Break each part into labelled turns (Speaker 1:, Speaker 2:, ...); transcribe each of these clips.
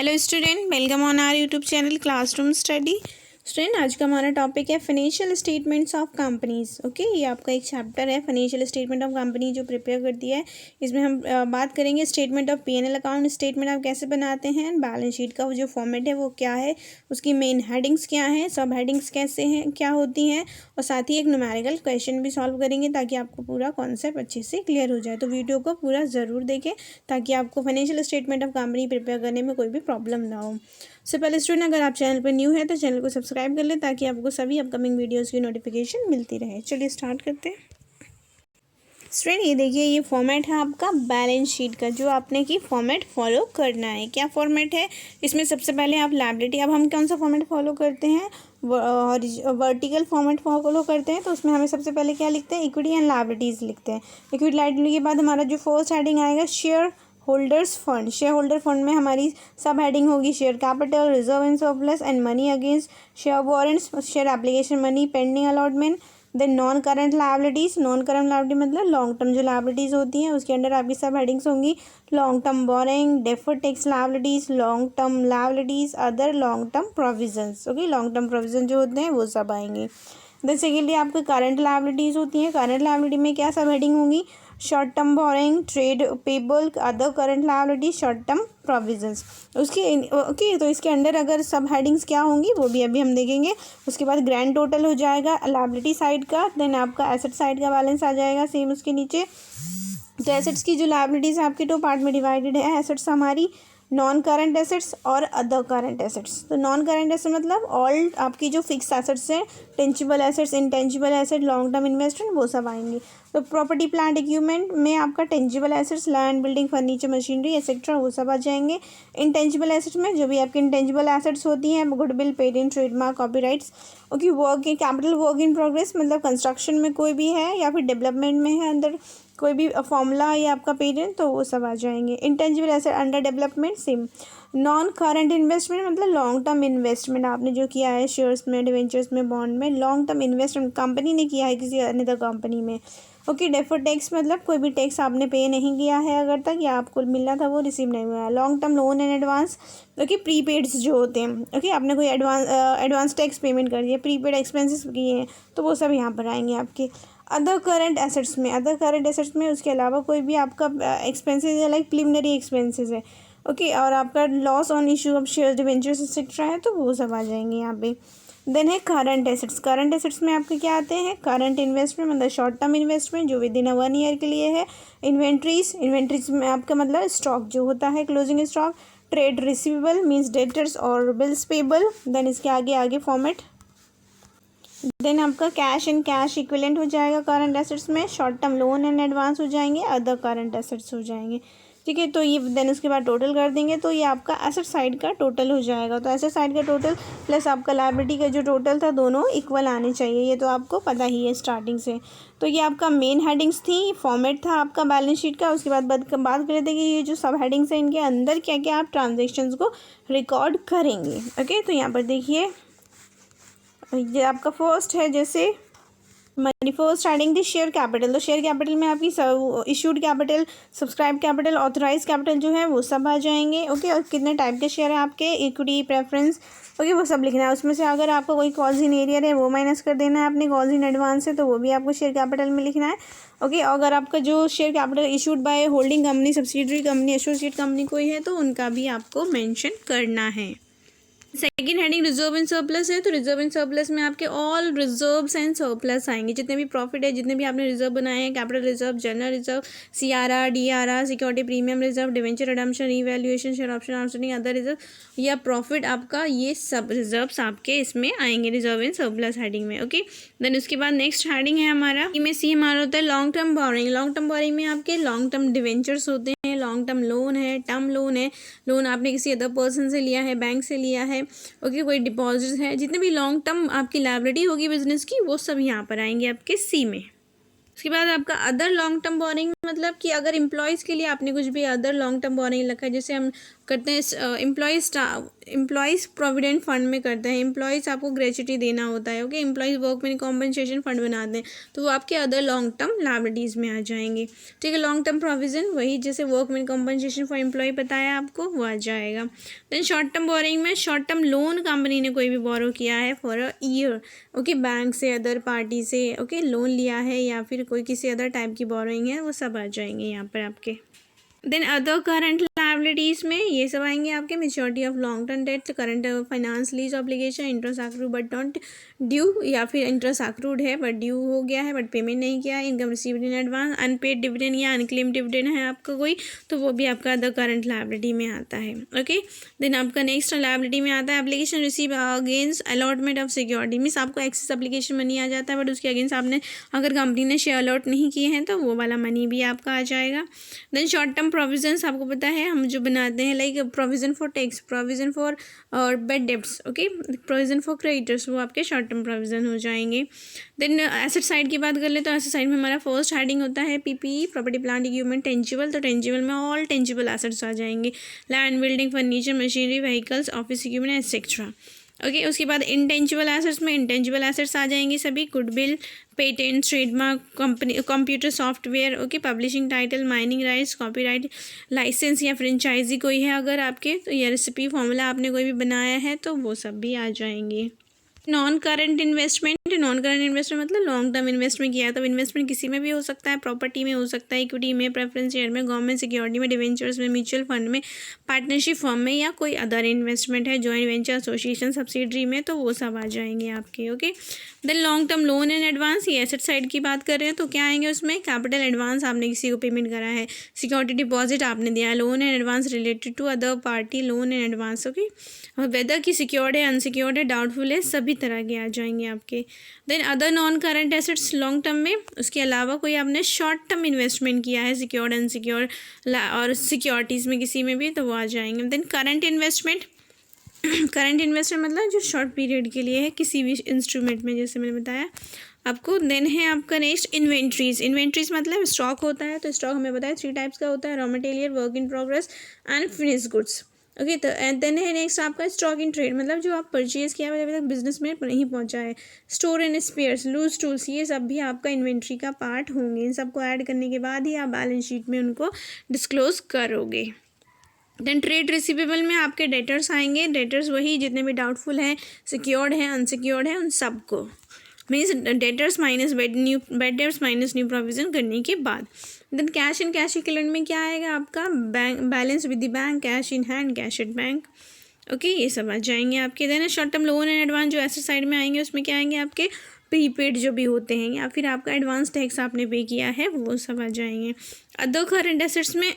Speaker 1: Hello student, welcome on our YouTube channel Classroom Study. Student, आज का हमारा topic है financial statements of companies. Okay, ये आपका एक चैप्टर है फाइनेंशियल स्टेटमेंट ऑफ कंपनी जो प्रिपेयर करती है। इसमें हम बात करेंगे statement of P&L account, statement आप कैसे बनाते हैं, बैलेंस शीट का जो फॉर्मेट है वो क्या है, उसकी मेन हेडिंग्स क्या हैं, सब हेडिंग्स कैसे हैं, क्या होती हैं, और साथ ही एक न्यूमेरिकल क्वेश्चन भी सॉल्व करेंगे ताकि आपको पूरा कॉन्सेप्ट अच्छे से क्लियर हो जाए। तो वीडियो को पूरा ज़रूर देखें ताकि आपको financial statement of company prepare करने में कोई भी प्रॉब्लम ना हो। सबसे पहले स्टूडेंट, अगर आप चैनल पर न्यू है तो चैनल को सब्सक्राइब कर लें ताकि आपको सभी अपकमिंग वीडियोस की नोटिफिकेशन मिलती रहे। चलिए स्टार्ट करते हैं। स्टूडेंट, ये देखिए, ये फॉर्मेट है आपका बैलेंस शीट का, जो आपने की फॉर्मेट फॉलो करना है। क्या फॉर्मेट है इसमें? सबसे पहले आप लायबिलिटी, अब हम कौन सा फॉर्मेट फॉलो करते हैं, वर्टिकल फॉर्मेट फॉलो करते हैं। तो उसमें हमें सबसे पहले क्या लिखते हैं, इक्विटी एंड लायबिलिटीज़ लिखते हैं। इक्विटी लायबिलिटी के बाद हमारा जो फर्स्ट हेडिंग आएगा share holders fund. Share holder fund में हमारी सब हेडिंग होगी share capital, reserve and surplus and money against share warrants, share application money, pending allotment. Then non current liabilities, non current liability मतलब long term जो liabilities होती हैं उसके under आपकी सब हेडिंग्स होंगी long term borrowing, deferred tax liabilities, long term liabilities, other long term provisions. Okay, long term provision जो होते हैं वो सब आएंगे। देन सेकेंडली आपके करंट लायबिलिटीज़ होती हैं। करंट लायबिलिटी में क्या सब हेडिंग होंगी, short term borrowing, trade payable, other current liability, short term provisions. Okay, तो इसके अंडर अगर सब हेडिंग्स क्या होंगी वो भी अभी हम देखेंगे। उसके बाद ग्रैंड टोटल हो जाएगा लायबिलिटी साइड का। देन आपका एसेट साइड का बैलेंस आ जाएगा सेम उसके नीचे। तो एसेट्स की जो लायबिलिटीज़ आपके दो पार्ट में डिवाइडेड है। एसेट्स हमारी नॉन करंट एसेट्स और अदर करंट एसेट्स। तो नॉन करंट एसेट मतलब ऑल आपकी जो फिक्स एसेट्स हैं, tangible assets, intangible asset, long term investment, वो सब आएंगे। तो प्रॉपर्टी प्लांट इक्विपमेंट में आपका tangible assets, land, building, furniture, machinery etcetera, वो सब आ जाएंगे। इनटेंजिबल एसेट्स में जो भी आपकी इनटेंजिबल एसेट्स होती हैं, goodwill, patent, trademark, copyrights. Okay, work in capital, work in progress मतलब कंस्ट्रक्शन में कोई भी है या फिर डेवलपमेंट में है अंदर कोई भी फॉर्मूला या आपका पेटेंट, तो वो सब आ जाएंगे। Intangible asset under development same. Non current investment मतलब लॉन्ग टर्म इन्वेस्टमेंट आपने जो किया है शेयर्स में, डिवेंचर्स में, बॉन्ड में, लॉन्ग टर्म इन्वेस्टमेंट कंपनी ने किया है किसी अनदर कंपनी में। ओके, डेफर्ड टैक्स मतलब कोई भी टैक्स आपने पे नहीं किया है अगर तक, या आपको मिलना था वो रिसीव नहीं हुआ है। Long term loan and advance, okay, prepaids जो होते हैं, ओके, आपने कोई एडवांस टैक्स पेमेंट कर दिया, प्रीपेड एक्सपेंसेस किए हैं, तो वो सब यहाँ पर आएंगे आपके। अदर करंट एसेट्स में, अदर करंट एसेट्स में उसके अलावा कोई भी आपका एक्सपेंसेस है लाइक प्रिलिमिनरी एक्सपेंसेस है, ओके, और आपका loss on issue of share debentures etcetera है, तो वो सब आ जाएंगे यहाँ पे। देन है करंट एसेट्स। करंट एसेट्स में आपके क्या आते हैं, करंट इन्वेस्टमेंट मतलब शॉर्ट टर्म इन्वेस्टमेंट जो विद इन 1 ईयर के लिए है। इन्वेंट्रीज, इन्वेंट्रीज में आपका मतलब स्टॉक जो होता है, closing stock. Trade receivable means debtors और बिल्स पेबल। देन इसके आगे आगे फॉर्मेट। देन आपका कैश एंड कैश इक्विवेलेंट हो जाएगा करंट एसेट्स में। Short term loan and advance हो जाएंगे, अदर करंट एसेट्स हो जाएंगे। ठीक है, तो ये देन उसके बाद टोटल कर देंगे तो ये आपका एसेट साइड का टोटल हो जाएगा। तो एसेट साइड का टोटल प्लस आपका लायबिलिटी का जो टोटल था दोनों इक्वल आने चाहिए, ये तो आपको पता ही है स्टार्टिंग से। तो ये आपका मेन हेडिंग्स थी, फॉर्मेट था आपका बैलेंस शीट का। उसके बाद बात कर लेते हैं कि ये जो सब हेडिंग्स हैं इनके अंदर क्या क्या आप ट्रांजेक्शन्स को रिकॉर्ड करेंगे। ओके, तो यहाँ पर देखिए ये आपका फर्स्ट है, जैसे मनी फर्स्ट हेडिंग थी शेयर कैपिटल। तो शेयर कैपिटल में आपकी issued capital, subscribe capital, authorise capital जो है वो सब आ जाएंगे। ओके, और कितने टाइप के शेयर है आपके, इक्विटी, प्रेफरेंस, ओके, वो सब लिखना है। उसमें से अगर आपका कोई कॉल्स इन एरियर है वो माइनस कर देना है आपने, कॉल्स इन एडवांस है तो वो भी आपको शेयर कैपिटल में लिखना है। ओके, अगर आपका जो share capital issued by holding company, subsidiary company, associate company कोई है तो उनका भी आपको मेंशन करना है। Second heading reserve and surplus है। तो रिजर्व एंड सरप्लस में आपके ऑल रिजर्व्स एंड सरप्लस आएंगे, जितने भी प्रॉफिट है, जितने भी आपने रिजर्व बनाए हैं, capital reserve, general reserve, CRR, DRR, security premium reserve, debenture redemption, revaluation, share option outstanding, other reserve या प्रॉफिट आपका, ये सब रिजर्व्स आपके इसमें आएंगे रिजर्व एंड सरप्लस हेडिंग में। ओके, देन उसके बाद नेक्स्ट हेडिंग है हमारा, इसमें सी हमारा होता है long term boring. Long term boring में आपके लॉन्ग टर्म डिवेंचर्स होते हैं, लॉन्ग टर्म लोन है, टर्म लोन है, लोन आपने किसी अदर पर्सन से लिया है, बैंक से लिया है, ओके, कोई डिपॉजिट है, जितने भी लॉन्ग टर्म आपकी लायबिलिटी होगी बिजनेस की वो सब यहाँ पर आएंगे आपके सी में। उसके बाद आपका अदर लॉन्ग टर्म बोरिंग मतलब कि अगर एम्प्लॉयज़ के लिए आपने कुछ भी अदर लॉन्ग टर्म बोरिंग रखा है, जैसे हम करते हैं, एम्प्लॉयज़ प्रोविडेंट फंड में करते हैं, एम्प्लॉयज़ आपको ग्रेच्युटी देना होता है, okay. Employees workman compensation fund बनाते हैं, तो वो आपके अदर लॉन्ग टर्म लायबिलिटीज़ में आ जाएंगे, ठीक है। लॉन्ग टर्म प्रोविज़न वही जैसे वर्कमैन कॉम्पनसेशन फॉर एम्प्लॉय बताया आपको, वो आ जाएगा। देन शॉर्ट टर्म बोरिंग में शॉर्ट टर्म लोन कंपनी ने कोई भी बोरो किया है for a year, okay, bank से, अदर पार्टी से, ओके, लोन लिया है या फिर कोई किसी अदर टाइप की बोरोइंग है, वो सब आ जाएंगे यहाँ पर आपके। देन अदर करंट लायबिलिटीज़ में ये सब आएंगे आपके, maturity of long term debt, current finance lease obligation, interest accrued but not due, या फिर इंटरेस्ट अक्रूड है बट ड्यू हो गया है बट पेमेंट नहीं किया है, income received in advance, unpaid dividend या अनक्लेम डिविडेंड है आपका कोई, तो वो भी आपका अदर करंट लायबिलिटी में आता है, ओके। देन आपका नेक्स्ट लायबिलिटी में आता है application receive against allotment of security, means आपको एक्सेस एप्लीकेशन मनी आ जाता है, बट उसके अगेंस्ट आपने अगर कंपनी ने शेयर अलॉट नहीं किए हैं तो वो वाला मनी भी आपका आ जाएगा। देन शॉर्ट टर्म प्रोविजंस आपको पता है हम जो बनाते हैं, like provision for tax, provision for और bad debts, okay, provision for creditors, वो आपके शॉर्ट टर्म प्रोविजन हो जाएंगे। देन एसेट साइड की बात कर ले तो एसेट साइड में हमारा फर्स्ट हेडिंग होता है PPE, property plant equipment tangible, तो टेंजिबल में ऑल टेंजिबल एसेट्स आ जाएंगे, land building furniture machinery vehicles office equipment etcetera, okay. उसके बाद इंटेंजिबल एसेट्स में इंटेंजिबल एसेट्स आ जाएंगे सभी, goodwill, patent, trademark, company, computer software, okay, publishing title, mining rights, copyright, licence या फ्रेंचाइजी कोई है अगर आपके, तो ये रेसिपी फॉर्मूला आपने कोई भी बनाया है तो वो सब भी आ जाएंगे। Non current investment, non current investment मतलब लॉन्ग टर्म इन्वेस्टमेंट किया है, तो इन्वेस्टमेंट किसी में भी हो सकता है, प्रॉपर्टी में हो सकता है, इक्विटी में, प्रेफरेंस शेयर में, गवर्नमेंट सिक्योरिटी में, डिवेंचर्स में, म्यूचुअल फंड में, पार्टनरशिप फर्म में, या कोई अदर इन्वेस्टमेंट है, जॉइंट वेंचर, एसोसिएशन, सब्सिडरी में, तो वो सब आ जाएंगे आपके, okay. Then long term loan and advance, ये एसेट साइड की बात कर रहे हैं तो क्या आएंगे उसमें, कैपिटल एडवांस आपने किसी को पेमेंट करा है, सिक्योरिटी डिपॉजिट आपने दिया है, loan and advance related to other party, loan and advance, okay, और वेदर की सिक्योर्ड है, अनसिक्योर्ड है, डाउटफुल है, सभी तरह के आ जाएंगे आपके। Then other non current assets long term में, उसके अलावा कोई आपने शॉर्ट टर्म इन्वेस्टमेंट किया है, सिक्योर्ड, अनसिक्योर्ड और सिक्योरिटीज़ में किसी में भी, तो वो आ जाएंगे। Then current investment, current investment मतलब जो शॉर्ट पीरियड के लिए है किसी भी इंस्ट्रूमेंट में, जैसे मैंने बताया आपको। देन है आपका नेक्स्ट इन्वेंट्रीज, इन्वेंट्रीज मतलब स्टॉक होता है, तो स्टॉक हमें बताया 3 टाइप्स का होता है, raw material, work in progress and finish goods, okay. तो देन है नेक्स्ट आपका स्टॉक इन ट्रेड, मतलब जो आप परचेज किया है अभी तक बिजनेस में नहीं पहुंचा है, store and spares, loose tools, ये सब भी आपका इन्वेंट्री का पार्ट होंगे, इन सबको ऐड करने के बाद ही आप बैलेंस शीट में उनको डिस्क्लोज करोगे। देन ट्रेड रिसीवेबल में आपके डेटर्स आएंगे, डेटर्स वही जितने भी डाउटफुल हैं, सिक्योर्ड हैं, अनसिक्योर्ड हैं, उन सबको, means debtors minus bad debts minus new provision करने के बाद। Then cash and cash equivalent में क्या आएगा आपका, bank balance with the bank, cash in hand, cash at bank, okay, ये सब आ जाएंगे आपके। Then short term loan and advance जो एसेट साइड में आएंगे उसमें क्या आएंगे आपके, प्रीपेड जो भी होते हैं या फिर आपका एडवांस टैक्स आपने पे किया है, वो सब आ जाएंगे। अदर करंट एसेट्स में,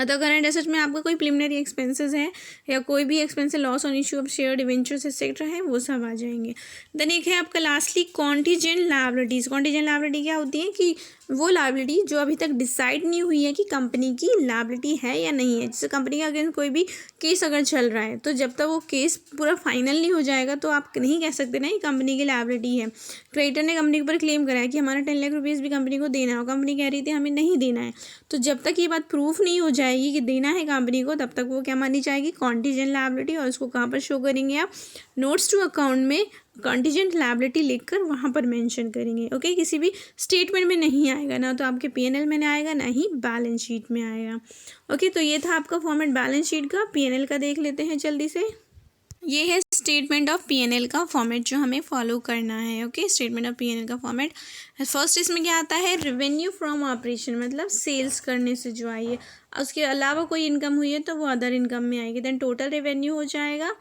Speaker 1: अदर करंट एसेट्स में आपका कोई प्रिलिमिनरी एक्सपेंसेस है या कोई भी expense, loss on issue of share debentures etcetera है, वो सब आ जाएंगे। देन एक है आपका lastly contingent liabilities, contingent liability क्या होती है कि वो लायबिलिटी जो अभी तक डिसाइड नहीं हुई है कि कंपनी की लायबिलिटी है या नहीं है, जैसे कंपनी के अगेंस्ट कोई भी केस अगर चल रहा है तो जब तक वो केस पूरा फाइनल नहीं हो जाएगा तो आप नहीं कह सकते ना कि कंपनी की लायबिलिटी है। क्रेडिटर ने कंपनी के ऊपर क्लेम करा है कि हमारा 10 लाख रुपीज़ भी कंपनी को देना है, कंपनी कह रही थी हमें नहीं देना है, तो जब तक ये बात प्रूफ नहीं हो जाएगी कि देना है कंपनी को, तब तक वो क्या मानी जाएगी, कॉन्टीजेंट लायबिलिटी। और उसको कहाँ पर शो करेंगे आप, नोट्स टू अकाउंट में कॉन्टीजेंट लायबिलिटी लिखकर वहाँ पर मेंशन करेंगे, ओके। किसी भी स्टेटमेंट में नहीं आएगा, ना तो आपके पीएनएल में आएगा ना ही बैलेंस शीट में आएगा, ओके। तो ये था आपका फॉर्मेट बैलेंस शीट का। पीएनएल का देख लेते हैं जल्दी से। ये है स्टेटमेंट ऑफ पीएनएल का फॉर्मेट जो हमें फॉलो करना है, ओके। स्टेटमेंट ऑफ पीएनएल का फॉर्मेट फर्स्ट इसमें क्या आता है, रेवेन्यू फ्रॉम ऑपरेशन, मतलब सेल्स करने से जो आई है, उसके अलावा कोई इनकम हुई है तो वो अदर इनकम में आएगी। देन टोटल रेवेन्यू हो जाएगा।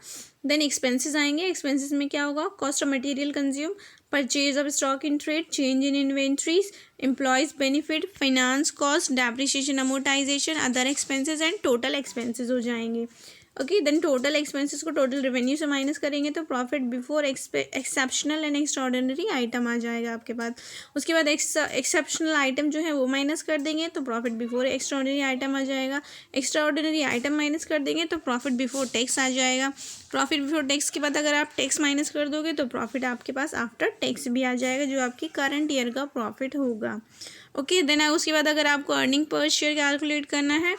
Speaker 1: देन एक्सपेंसेस आएंगे, एक्सपेंसेस में क्या होगा, cost of material consume, purchase of stock in trade, change in inventories, employees benefit, finance cost, depreciation, amortisation, other expenses and total expenses हो जाएंगे, ओके। देन टोटल एक्सपेंसेस को total revenue से minus करेंगे तो profit before exceptional and extraordinary item आ जाएगा आपके पास। उसके बाद एक्सेप्शनल आइटम जो है वो माइनस कर देंगे तो प्रॉफिट बिफोर एक्स्ट्राऑर्डिनरी आइटम आ जाएगा। एक्स्ट्राऑर्डिनरी आइटम माइनस कर देंगे तो प्रॉफिट बिफोर टैक्स आ जाएगा। प्रॉफिट बिफोर टैक्स के बाद अगर आप टैक्स माइनस कर दोगे तो प्रॉफिट आपके पास आफ्टर टैक्स भी आ जाएगा, जो आपकी करंट ईयर का प्रॉफिट होगा, ओके। देन उसके बाद अगर आपको अर्निंग पर शेयर कैलकुलेट करना है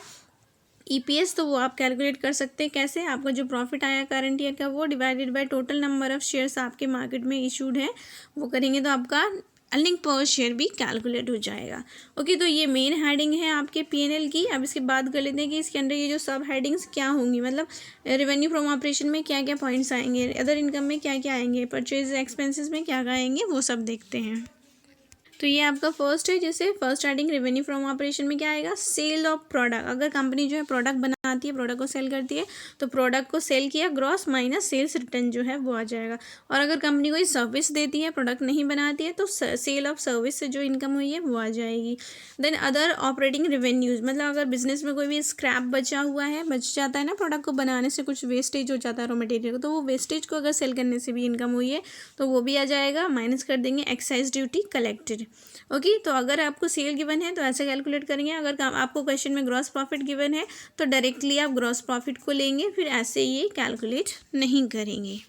Speaker 1: ईपीएस तो वो आप कैलकुलेट कर सकते हैं कैसे, आपका जो प्रॉफिट आया करंट ईयर का वो divided by total number of shares आपके मार्केट में इशूड है, वो करेंगे तो आपका अर्निंग पर शेयर भी कैलकुलेट हो जाएगा। ओके, तो ये मेन हेडिंग है आपके पीएनएल की। अब इसके बाद कर लेते हैं कि इसके अंदर ये जो सब हेडिंग्स क्या होंगी, मतलब रेवेन्यू फ्रॉम ऑपरेशन में क्या क्या पॉइंट्स आएंगे, अदर इनकम में क्या क्या आएंगे, परचेज एक्सपेंसेस में क्या क्या आएंगे, वो सब देखते हैं। तो ये आपका फर्स्ट है, जैसे first heading revenue from operation में क्या आएगा, सेल ऑफ प्रोडक्ट। अगर कंपनी जो है प्रोडक्ट बनाती है, प्रोडक्ट को सेल करती है, तो प्रोडक्ट को सेल किया ग्रॉस माइनस सेल्स रिटर्न जो है वो आ जाएगा। और अगर कंपनी कोई सर्विस देती है, प्रोडक्ट नहीं बनाती है, तो सेल ऑफ सर्विस से जो इनकम हुई है वो आ जाएगी। देन अदर ऑपरेटिंग रेवेन्यूज, मतलब अगर बिजनेस में कोई भी स्क्रैप बचा हुआ है, बच जाता है ना, प्रोडक्ट को बनाने से कुछ वेस्टेज हो जाता है रॉ मटेरियल, तो वो वेस्टेज को अगर सेल करने से भी इनकम हुई है तो वो भी आ जाएगा। माइनस कर देंगे एक्साइज ड्यूटी कलेक्टेड। ओके, तो अगर आपको सेल गिवन है तो ऐसे कैलकुलेट करेंगे। अगर आपको क्वेश्चन में ग्रॉस प्रॉफिट गिवन है तो डायरेक्टली आप ग्रॉस प्रॉफिट को लेंगे, फिर ऐसे ये कैलकुलेट नहीं करेंगे।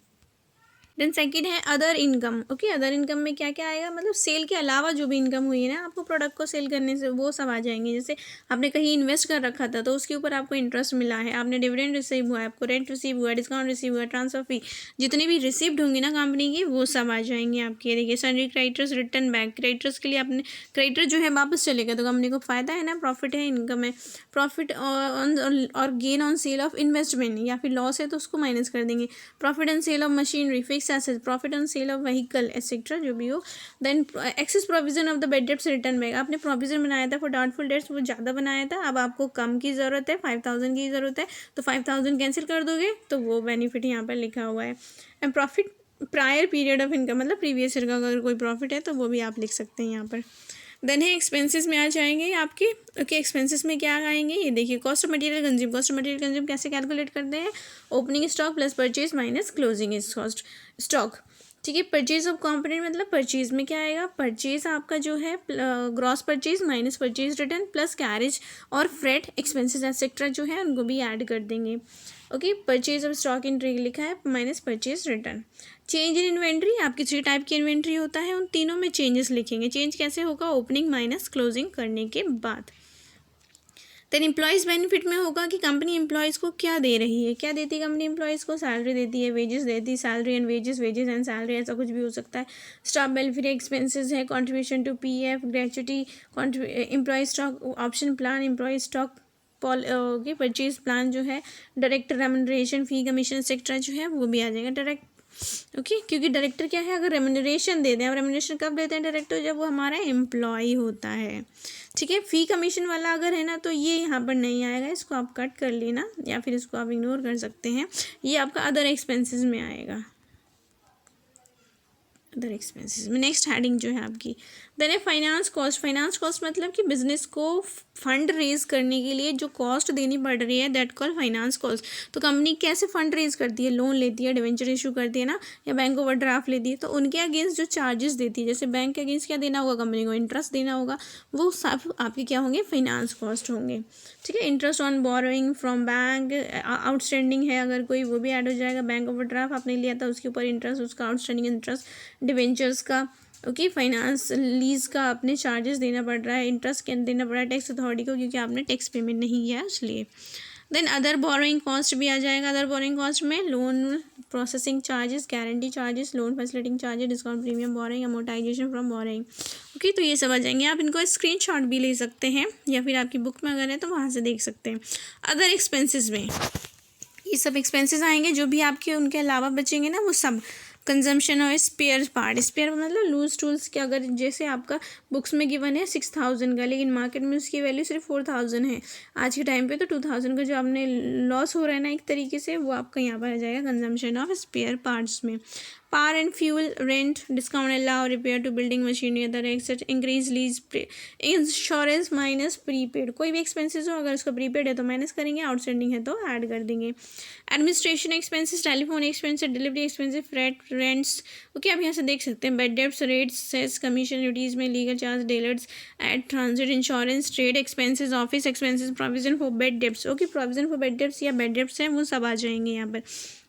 Speaker 1: देन सेकंड है other income. Okay, other income में क्या क्या आएगा, मतलब सेल के अलावा जो भी इनकम हुई है ना आपको प्रोडक्ट को सेल करने से, वो सब आ जाएंगे। जैसे आपने कहीं इन्वेस्ट कर रखा था तो उसके ऊपर आपको इंटरेस्ट मिला है, आपने डिविडेंड रिसीव हुआ है, आपको रेंट रिसीव हुआ है, डिस्काउंट रिसीव हुआ है, ट्रांसफर फी, जितनी भी रिसिप्ट होंगी ना कंपनी की, वो सब आ जाएंगे आपके। देखिए sundry creditors return back, creditors के लिए आपने क्रेडिटर जो है वापस चलेगा तो कंपनी को फायदा है ना, प्रॉफिट है, इनकम है। प्रॉफिट और gain on sale of investment, या फिर लॉस है तो उसको माइनस कर देंगे। Profit on sale of machinery, fix asset, profit on sale of vehicle etcetera जो भी हो। Then excess provision of the bad debts return back, आपने प्रोविजन बनाया था फॉर डाउटफुल डेट्स, वो ज़्यादा बनाया था, अब आपको कम की ज़रूरत है, 5000 की ज़रूरत है, तो 5000 कैंसिल कर दोगे तो वो बेनिफिट यहाँ पर लिखा हुआ है। And profit prior period of income, मतलब प्रीवियस ईयर का अगर कोई प्रॉफिट है तो वो भी आप लिख सकते हैं यहाँ पर। देन है एक्सपेंसेस में आ जाएंगे आपके। ओके, एक्सपेंसेस में क्या आएंगे, ये देखिए cost of material consume. Cost of material consume कैसे कैलकुलेट करते हैं, opening stock plus purchase minus closing cost stock. ठीक है, परचेज ऑफ कंपोनेंट, मतलब परचेज में क्या आएगा, परचेज आपका जो है gross purchase minus purchase return plus carriage और फ्रेट एक्सपेंसेस एक्सेट्रा जो है उनको भी ऐड कर देंगे। Okay, purchase of stock in trade लिखा है minus purchase return. Change in inventory, आपकी 3 टाइप की इन्वेंट्री होता है, उन तीनों में चेंजेस लिखेंगे। चेंज कैसे होगा, ओपनिंग माइनस क्लोजिंग करने के बाद। देन एम्प्लॉयज़ बेनिफिट में होगा कि कंपनी एम्प्लॉयज़ को क्या दे रही है, क्या देती है कंपनी एम्प्लॉयज़ को, सैलरी देती है, वेजेस देती है, salary and wages, wages and salary, ऐसा कुछ भी हो सकता है। स्टाफ वेलफेयर एक्सपेंसेस है, contribution to PF, gratuity, employ stock option plan, employ stock के परचेज प्लान जो है, director remuneration, fee commission etcetera जो है वो भी आ जाएगा डायरेक्ट। ओके, क्योंकि डायरेक्टर क्या है, अगर रेम्यूनरेशन दे दें, अब रेम्यूनरेशन कब देते हैं डायरेक्टर, जब वो हमारा एम्प्लॉय होता है। ठीक है, फी कमीशन वाला अगर है ना तो ये यहाँ पर नहीं आएगा, इसको आप कट कर लेना या फिर इसको आप इग्नोर कर सकते हैं, ये आपका अदर एक्सपेंसेस में आएगा, अदर एक्सपेंसेस में। नेक्स्ट हेडिंग जो है आपकी, देन है फाइनेंस कॉस्ट। फाइनेंस कॉस्ट मतलब कि बिजनेस को फंड रेज करने के लिए जो कॉस्ट देनी पड़ रही है, दैट कॉल फाइनेंस कॉस्ट। तो कंपनी कैसे फंड रेज करती है, लोन लेती है, डिवेंचर इशू करती है ना, या बैंक ओवरड्राफ्ट लेती है, तो उनके अगेंस्ट जो चार्जेस देती है, जैसे बैंक के अगेंस्ट क्या देना होगा, कंपनी को इंटरेस्ट देना होगा, वो सब आपके क्या होंगे, फाइनेंस कॉस्ट होंगे। ठीक है, interest on borrowing from bank, outstanding है अगर कोई, वो भी ऐड हो जाएगा। बैंक ओवरड्राफ्ट आपने लिया था उसके ऊपर इंटरेस्ट, उसका आउटस्टैंडिंग इंटरेस्ट, डिवेंचर्स का। ओके, फाइनेंस लीज का आपने चार्जेस देना पड़ रहा है, इंटरेस्ट क्या देना पड़ रहा है टैक्स अथॉरिटी को, क्योंकि आपने टैक्स पेमेंट नहीं किया इसलिए। देन अदर बोरोइंग कॉस्ट भी आ जाएगा। अदर बोरोइंग कॉस्ट में loan processing charges, guarantee charges, loan facilitating charges, discount premium borrowing, amortisation from borrowing. Okay, तो ये सब आ जाएंगे। आप इनको स्क्रीनशॉट भी ले सकते हैं या फिर आपकी बुक में अगर है तो वहाँ से देख सकते हैं। अदर एक्सपेंसेस में ये सब एक्सपेंसेस आएंगे, जो भी आपके उनके अलावा बचेंगे ना वो सब। कंजम्पशन और स्पेयर पार्ट, स्पेयर मतलब लूज टूल्स के, अगर जैसे आपका बुक्स में गिवन है 6000 का, लेकिन मार्केट में उसकी वैल्यू सिर्फ 4000 है आज के टाइम पे, तो 2000 का जो आपने लॉस हो रहा है ना एक तरीके से, वो आपका यहाँ पर आ जाएगा कंजम्पशन ऑफ स्पेयर पार्ट्स में। Power and fuel, rent, discount allow, repair to building machinery, other एक्सेट, increase lease, insurance minus prepaid. कोई भी एक्सपेंसेस हो अगर उसका प्रीपेड है तो माइनस करेंगे, आउटस्टैंडिंग है तो ऐड कर देंगे। Administration expenses, telephone expenses, delivery expenses, freight rents. Okay, आप यहाँ से देख सकते हैं bad debts, rates, cess, commission, duties में legal charge, dealers at transit, insurance, trade expenses, office expenses, provision for bad debts. Okay, provision for bad debts या bad debts हैं वो सब आ जाएंगे यहाँ पर।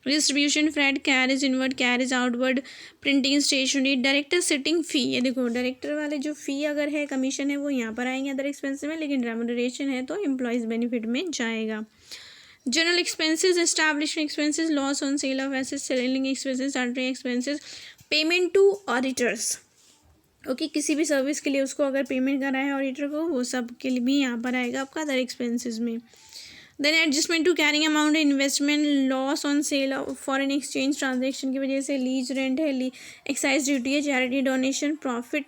Speaker 1: Distribution, freight, carriage inward, carriage outward, printing, stationery, director sitting fee. ये देखो डायरेक्टर वाले जो फ़ी अगर है, कमीशन है, वो यहाँ पर आएंगे अदर एक्सपेंसेस में, लेकिन रेम्यूनरेशन है तो एम्प्लॉयज़ बेनिफिट में जाएगा। General expenses, establishment expenses, loss on sale of assets, selling expenses, salary expenses, payment to auditors. Okay, किसी भी सर्विस के लिए उसको अगर पेमेंट करा है ऑडिटर को, वो सब के लिए भी यहाँ पर आएगा आपका अदर एक्सपेंसेस में। Then adjustment to carrying amount, investment, loss on sale of foreign exchange transaction की वजह से, लीज रेंट है, एक्साइज ड्यूटी है, charity donation, profit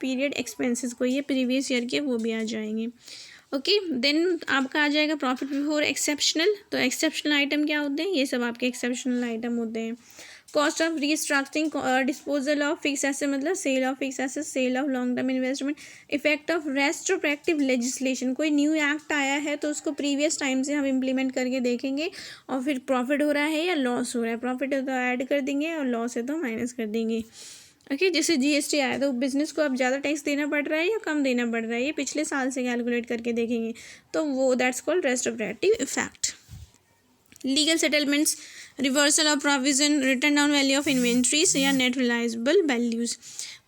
Speaker 1: period expenses को ये प्रीवियस ईयर के वो भी आ जाएंगे। ओके, देन आपका आ जाएगा प्रॉफिट बिफोर एक्सेप्शनल। तो एक्सेप्शनल आइटम क्या होते हैं, ये सब आपके एक्सेप्शनल आइटम होते हैं। Cost of restructuring, disposal of fix asset मतलब sale of fix asset, sale of long term investment, effect of retrospective legislation. कोई न्यू एक्ट आया है तो उसको प्रीवियस टाइम से हम इम्प्लीमेंट करके देखेंगे और फिर प्रॉफिट हो रहा है या लॉस हो रहा है, प्रॉफिट है तो ऐड कर देंगे और लॉस है तो माइनस कर देंगे। ओके, जैसे जीएसटी आया तो बिजनेस को अब ज़्यादा टैक्स देना पड़ रहा है या कम देना पड़ रहा है, ये पिछले साल से कैलकुलेट करके देखेंगे, तो वो that's called retrospective effect. Legal settlements, reversal of provision, written down value of inventories या net realisable values.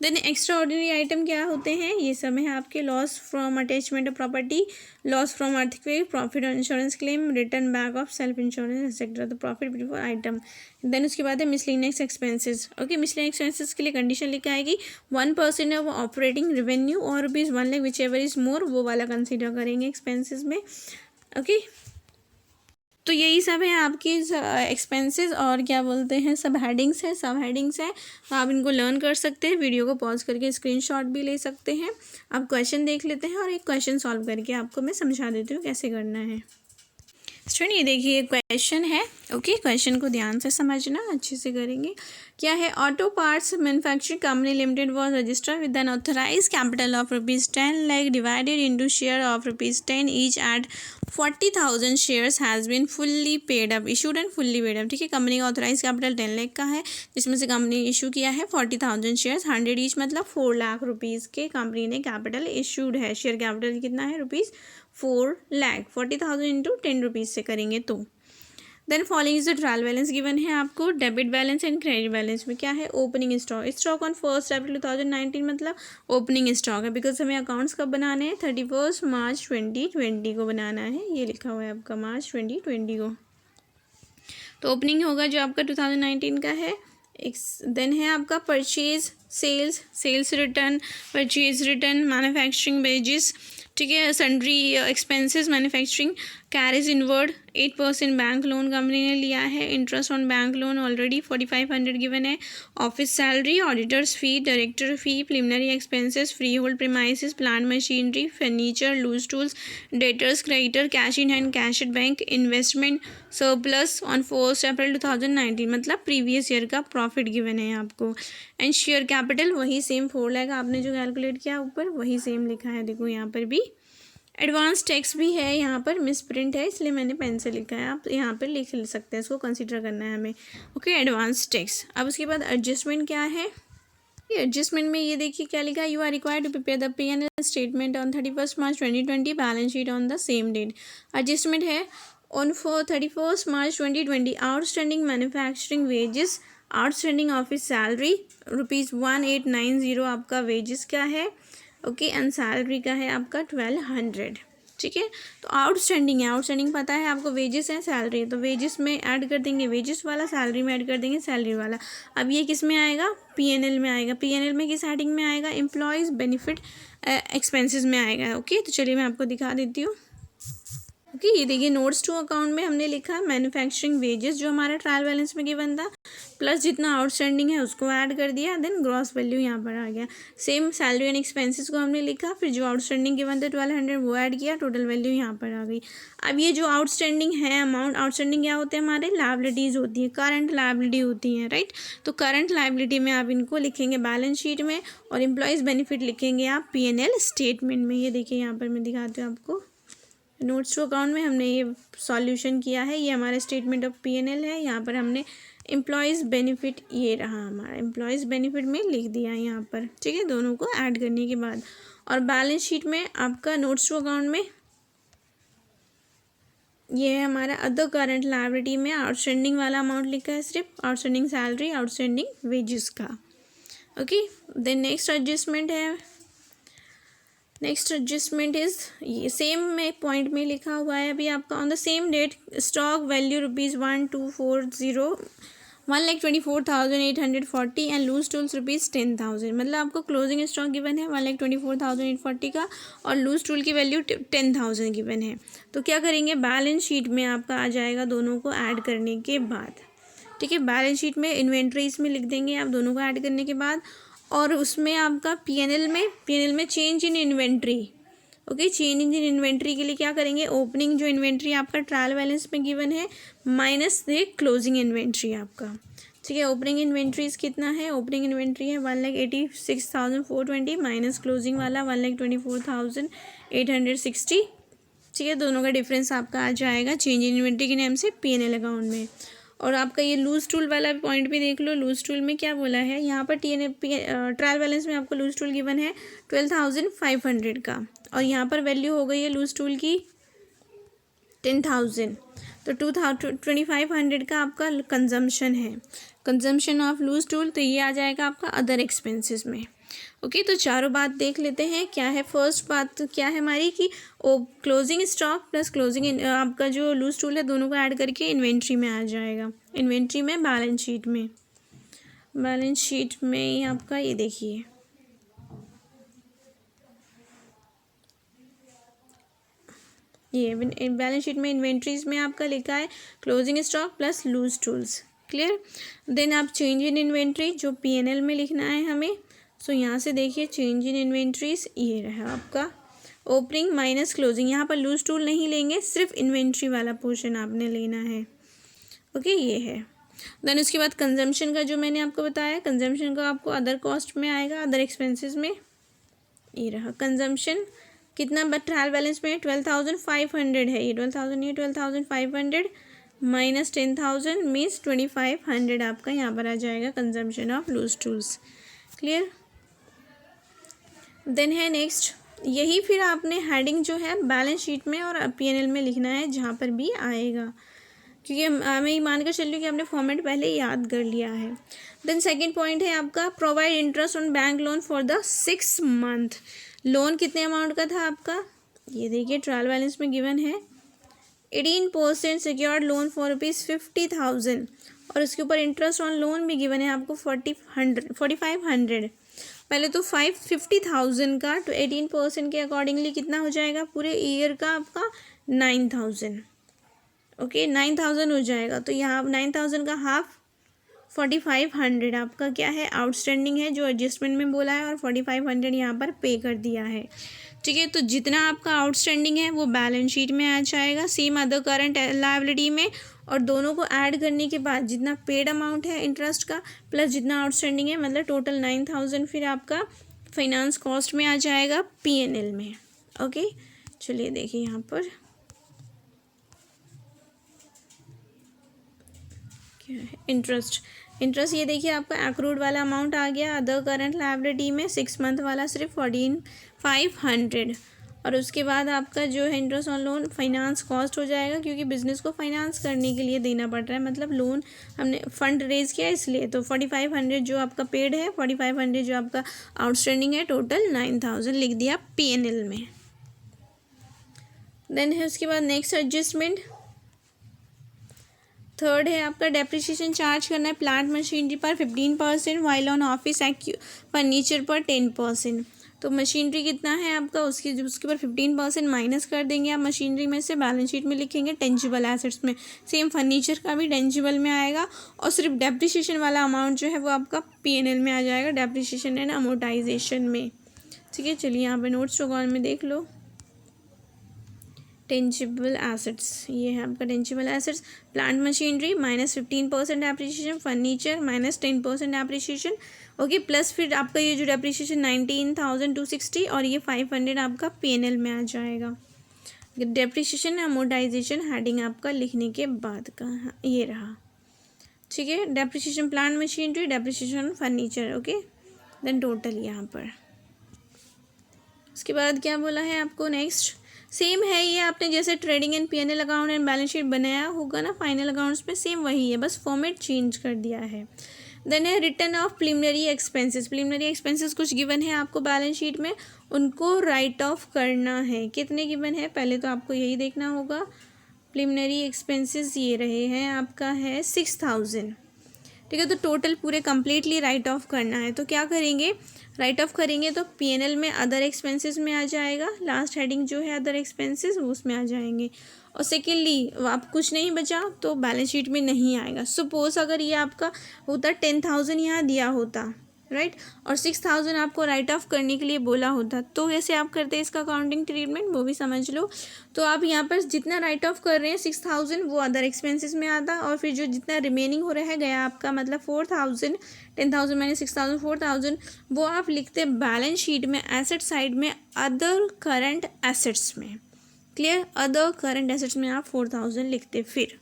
Speaker 1: Then extraordinary item क्या होते हैं, ये सब है आपके loss from attachment of property, loss from earthquake, profit on insurance claim, written back of self insurance etcetera. तो profit before item. Then उसके बाद है miscellaneous expenses. Okay, miscellaneous expenses के लिए कंडीशन लिखा आएगी 1% ऑफ ऑपरेटिंग रेवेन्यू और rupees 1 lakh which ever is more, वो वाला कंसिडर करेंगे एक्सपेंसेस में। ओके, तो यही सब है आपकी एक्सपेंसेस और क्या बोलते हैं सब हेडिंग्स है, सब हेडिंग्स है, तो आप इनको लर्न कर सकते हैं। वीडियो को पॉज करके स्क्रीनशॉट भी ले सकते हैं। आप क्वेश्चन देख लेते हैं और एक क्वेश्चन सॉल्व करके आपको मैं समझा देती हूँ कैसे करना है। स्टूडेंट ये देखिए क्वेश्चन है। ओके, क्वेश्चन को ध्यान से समझना, अच्छे से करेंगे। क्या है, auto parts manufacturing company limited was registered with an authorise capital of ₹10 lakh divided into share of ₹10 each at 40,000 shares has been fully paid up, issued and fully paid up. ठीक है, कंपनी का ऑथराइज कैपिटल 10 लाख का है, जिसमें से company ने issue किया है 40,000 शेयर्स, 100 ईच मतलब 4 लाख रुपीज़ के कंपनी ने कैपिटल इशूड है। शेयर कैपिटल कितना है, ₹4 लाख, 40,000 इंटू 10 रुपीज़ से करेंगे तो। Then following is the trial balance given है आपको, debit balance and credit balance में क्या है, ओपनिंग स्टॉक ऑन 1 अप्रैल 2019 मतलब ओपनिंग स्टॉक है, बिकॉज हमें अकाउंट्स कब बनाने हैं, 31 मार्च 2020 को बनाना है, ये लिखा हुआ है आपका मार्च 2020 को, तो ओपनिंग होगा जो आपका 2019 का है। देन है आपका purchase, sales return, purchase return, manufacturing wages, ठीक है, sundry expenses manufacturing, carriage inward, 8% bank loan company ने लिया है, interest on bank loan already 4500 given है, office salary, auditors fee, director fee, preliminary expenses, freehold premises, plant machinery, furniture, loose tools, debtors, creditor, cash in hand, cash at bank, investment surplus on 1 April 2019 मतलब previous year का profit given है आपको। And share capital वही same 4 lakh आपने जो calculate किया ऊपर वही सेम लिखा है, देखो यहाँ पर भी। एडवांस टैक्स भी है, यहाँ पर मिस प्रिंट है इसलिए मैंने पेन से लिखा है, आप यहाँ पर लिख सकते हैं, इसको कंसीडर करना है हमें। Okay, advance tax. अब उसके बाद एडजस्टमेंट क्या है, एडजस्टमेंट में ये देखिए क्या लिखा है, you are required to prepare the P&L statement on 31 March 2020, balance sheet on the same date. Adjustment है on 31 March 2020 outstanding manufacturing wages, outstanding office salary ₹1890 आपका वेजेस का है। ओके, एंड सैलरी का है आपका 1200। ठीक है, तो आउटस्टैंडिंग है, आउटस्टैंडिंग पता है आपको, वेजेस है, सैलरी है, तो वेजेस में ऐड कर देंगे वेजेस वाला, सैलरी में ऐड कर देंगे सैलरी वाला। अब ये किस में आएगा, P&L में आएगा। P&L में किस हेडिंग में आएगा, एम्प्लॉयज़ बेनिफिट एक्सपेंसेस में आएगा। ओके, तो चलिए मैं आपको दिखा देती हूँ। ओके, ये देखिए नोट्स टू अकाउंट में हमने लिखा मैन्युफैक्चरिंग वेजेस जो हमारा ट्रायल बैलेंस में गिवन था, प्लस जितना आउटस्टैंडिंग है उसको ऐड कर दिया, देन ग्रॉस वैल्यू यहाँ पर आ गया। सेम सैलरी एंड एक्सपेंसेस को हमने लिखा, फिर जो आउटस्टैंडिंग गिवन था 1200 वो ऐड किया, टोटल वैल्यू यहाँ पर आ गई। अब ये जो आउटस्टैंडिंग है अमाउंट, आउटस्टैंडिंग क्या होते हैं हमारे, लायबिलिटीज़ होती है, करंट लायबिलिटी होती हैं, राइट। तो करंट लायबिलिटी में आप इनको लिखेंगे बैलेंस शीट में, और एम्प्लॉयज़ बेनिफिट लिखेंगे आप P&L स्टेटमेंट में। ये देखिए यहाँ पर मैं दिखाती हूँ आपको, नोट्स टू अकाउंट में हमने ये सॉल्यूशन किया है, ये हमारा स्टेटमेंट ऑफ P&L है। यहाँ पर हमने एम्प्लॉयज़ बेनिफिट, ये रहा हमारा एम्प्लॉयज़ बेनिफिट में लिख दिया है यहाँ पर, ठीक है, दोनों को ऐड करने के बाद। और बैलेंस शीट में आपका नोट्स टू अकाउंट में ये है हमारा अदर करंट लायबिलिटी में आउटस्टैंडिंग वाला अमाउंट लिखा है, सिर्फ आउटस्टैंडिंग सैलरी, आउटस्टैंडिंग वेजेस का। ओके, देन नेक्स्ट एडजस्टमेंट है, नेक्स्ट एडजस्टमेंट इज ये सेम में पॉइंट में लिखा हुआ है अभी आपका। On the same date stock value ₹1,240 1,24,840 and loose tools ₹10,000। मतलब आपको क्लोजिंग स्टॉक गिवन है 1,24,840 का और लूज टूल की वैल्यू 10,000 गिवन है। तो क्या करेंगे, बैलेंस शीट में आपका आ जाएगा दोनों को ऐड करने के बाद, ठीक है। बैलेंस शीट में इन्वेंट्रीज में लिख देंगे आप दोनों को ऐड करने के बाद, और उसमें आपका पीएनएल में change in inventory. Okay, change in inventory के लिए क्या करेंगे, ओपनिंग जो इन्वेंट्री आपका ट्रायल बैलेंस में गिवन है माइनस द क्लोजिंग इन्वेंट्री आपका, ठीक है। ओपनिंग इन्वेंट्रीज कितना है, ओपनिंग इन्वेंट्री है 1,86,420 माइनस क्लोजिंग वाला 1,24,860, ठीक है। दोनों का डिफरेंस आपका आ जाएगा चेंज इन इन्वेंट्री के नाम से P&L अकाउंट में। और आपका ये लूज टूल वाला पॉइंट भी देख लो, लूज टूल में क्या बोला है यहाँ पर ट्रायल बैलेंस में आपको लूज टूल गिवन है 12,500 का, और यहाँ पर वैल्यू हो गई है लूज टूल की 10,000। तो 2,500 का आपका कंजम्पशन है, कंजम्पशन ऑफ लूज टूल, तो ये आ जाएगा आपका अदर एक्सपेंसेस में। ओके, तो चारों बात देख लेते हैं क्या है। फर्स्ट बात क्या है हमारी कि क्लोजिंग स्टॉक प्लस क्लोजिंग आपका जो लूज टूल है दोनों को ऐड करके इन्वेंट्री में आ जाएगा, इन्वेंट्री में बैलेंस शीट में। बैलेंस शीट में आपका ये देखिए ये बैलेंस शीट में इन्वेंट्रीज में आपका लिखा है closing stock plus loose tools, clear. Then आप चेंज इन इन्वेंट्री जो P&L में लिखना है हमें, सो यहाँ से देखिए चेंज इन इन्वेंट्रीज ये रहा आपका ओपनिंग माइनस क्लोजिंग। यहाँ पर लूज टूल नहीं लेंगे, सिर्फ इन्वेंट्री वाला पोर्शन आपने लेना है। ओके, ये है। देन उसके बाद कंजम्पशन का जो मैंने आपको बताया, कंजम्पशन का आपको अदर कॉस्ट में आएगा, अदर एक्सपेंसेस में ये रहा कंजम्पशन। कितना ट्रायल बैलेंस में 12,500 है, ये 12,500 माइनस 10,000 मीन्स 2,500 आपका यहाँ पर आ जाएगा consumption of loose tools, clear. Then है नेक्स्ट, यही फिर आपने हेडिंग जो है बैलेंस शीट में और P&L में लिखना है जहाँ पर भी आएगा, क्योंकि हमें ये मान कर चल रही कि आपने फॉर्मेट पहले याद कर लिया है। देन सेकंड पॉइंट है आपका provide interest on bank loan for the 6 month. Loan कितने अमाउंट का था आपका, ये देखिए ट्रायल बैलेंस में गिवन है 18% सिक्योर्ड लोन फॉर ₹50,000 और उसके ऊपर इंटरेस्ट ऑन लोन भी गिवन है आपको 4,500। पहले तो 50,000 का तो 18% के अकॉर्डिंगली कितना हो जाएगा पूरे ईयर का आपका 9,000। ओके, 9,000 हो जाएगा। तो यहाँ 9,000 का हाफ 4,500 आपका क्या है आउटस्टैंडिंग है जो एडजस्टमेंट में बोला है, और 4,500 यहाँ पर पे कर दिया है, ठीक है। तो जितना आपका आउटस्टैंडिंग है वो बैलेंस शीट में आ जाएगा, सेम अदर करंट लायबिलिटी में, और दोनों को ऐड करने के बाद जितना पेड अमाउंट है इंटरेस्ट का प्लस जितना आउटस्टैंडिंग है, मतलब टोटल 9,000 फिर आपका फाइनेंस कॉस्ट में आ जाएगा P&L में। ओके, चलिए देखिए यहाँ पर क्या है इंटरेस्ट। इंटरेस्ट ये देखिए आपका एक्रूड वाला अमाउंट आ गया अदर करंट लायबिलिटी में 6 मंथ वाला सिर्फ 14,500, और उसके बाद आपका जो है interest on loan finance cost हो जाएगा, क्योंकि बिजनेस को फाइनेंस करने के लिए देना पड़ रहा है, मतलब लोन हमने फंड रेज किया इसलिए। तो 4,500 जो आपका पेड है, 4,500 जो आपका आउटस्टैंडिंग है, टोटल 9,000 लिख दिया P&L में। देन है उसके बाद नेक्स्ट एडजस्टमेंट थर्ड है आपका डेप्रिसिएशन चार्ज करना है प्लांट मशीनरी पर 15% वाइल ऑन ऑफिस फर्नीचर पर 10%। तो मशीनरी कितना है आपका उसके ऊपर 15% माइनस कर देंगे आप मशीनरी में से, बैलेंस शीट में लिखेंगे टेंजिबल एसेट्स में। सेम फर्नीचर का भी टेंजिबल में आएगा, और सिर्फ डेप्रिसिएशन वाला अमाउंट जो है वो आपका P&L में आ जाएगा, डेप्रिसिएशन एंड अमोर्टाइजेशन में, ठीक है। चलिए यहाँ पे नोट्स टू अकाउंट में देख लो टेंजिबल एसेट्स, ये है आपका tangible assets. Plant machinery minus 15% depreciation, furniture minus 10% depreciation, okay, plus फिर आपका ये जो डेप्रिसिएशन 19,260 और ये 500 आपका P&L में आ जाएगा। डेप्रिसिएशन अमोर्टाइजेशन हेडिंग आपका लिखने के बाद का ये रहा, ठीक है। Depreciation plant machinery, depreciation furniture, okay. Then total यहाँ पर उसके बाद क्या बोला है आपको नेक्स्ट, सेम है ये आपने जैसे trading and PNL account and balance sheet बनाया होगा ना फाइनल अकाउंट्स में, सेम वही है, बस फॉर्मेट चेंज कर दिया है। देन है return of preliminary expenses, preliminary expenses कुछ गिवन है आपको बैलेंस शीट में, उनको राइट ऑफ करना है। कितने गिवन है पहले तो आपको यही देखना होगा। प्रिलिमिनरी एक्सपेंसेस ये रहे हैं आपका है 6000, ठीक है। तो टोटल पूरे कम्प्लीटली राइट ऑफ करना है, तो क्या करेंगे, राइट ऑफ करेंगे तो पीएनएल में अदर एक्सपेंसेस में आ जाएगा, लास्ट हेडिंग जो है अदर एक्सपेंसेस उसमें आ जाएंगे। और सेकेंडली आप कुछ नहीं बचा तो बैलेंस शीट में नहीं आएगा। सपोज अगर ये आपका होता 10,000 यहाँ दिया होता, राइट, और 6,000 आपको राइट ऑफ करने के लिए बोला होता, तो कैसे आप करते हैं इसका अकाउंटिंग ट्रीटमेंट वो भी समझ लो। तो आप यहाँ पर जितना राइट ऑफ कर रहे हैं 6,000 वो अदर एक्सपेंसेस में आता, और फिर जो जितना रिमेनिंग हो रहा है गया आपका मतलब 4,000, 10,000 मैंने 6,000 4,000 वो आप लिखते बैलेंस शीट में एसेट साइड में अदर करंट एसेट्स में, क्लियर, अदर करंट एसेट्स में आप 4,000 लिखते फिर,